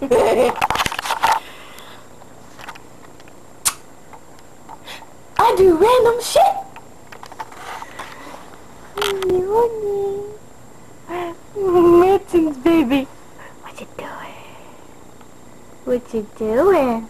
I do random shit. Mittens, baby. What you doing? What you doing?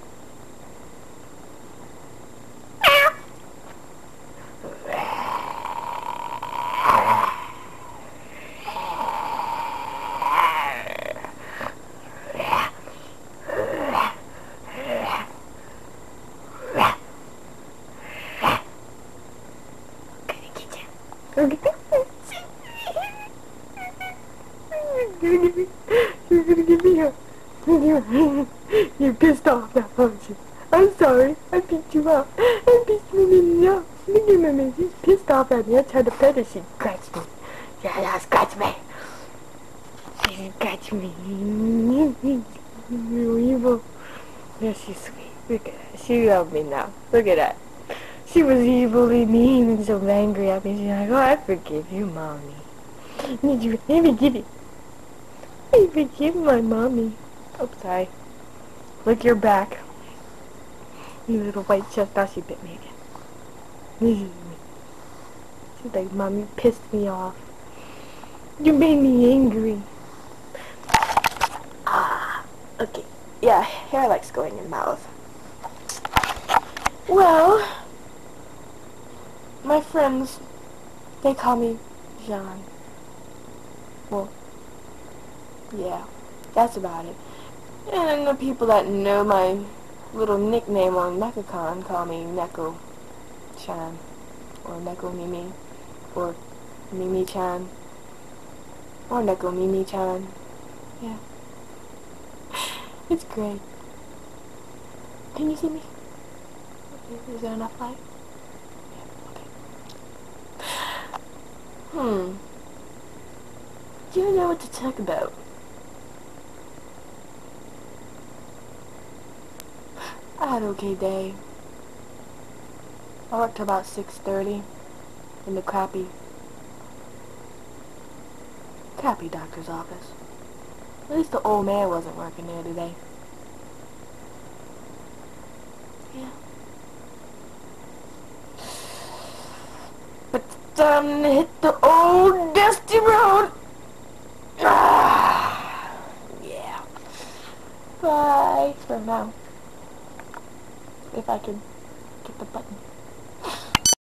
You're gonna give me a... You're pissed off now, aren't you? I'm sorry. I beat you up. I beat you up. Look at Mimi. She's pissed off at me. I tried to pet her. She scratched me. Yeah, scratch me. She scratched me. You're evil. Yeah, she's sweet. Look at that. She loved me now. Look at that. She was evilly mean and so angry at me. She's like, oh, I forgive you, Mommy. Let me give you. I forgive my Mommy. Oh, sorry. Lick your back. You little white chest. Now she bit me again. She's like, Mom, you pissed me off. You made me angry. Ah, okay. Yeah, hair likes going in mouth. Well, my friends, they call me Jean. Well, yeah, that's about it. And the people that know my little nickname on Nekocon call me Neko-chan, or Neko-Mimi, or Mimi-chan, or Neko-Mimi-chan. Yeah. It's great. Can you see me? Okay. Is there enough light? Yeah, okay. Do you know what to talk about? I had an okay day. I worked till about 6:30 in the crappy doctor's office. At least the old man wasn't working there today. Yeah. But it's time to hit the old dusty road. Yeah. Bye for now. If I can get the button.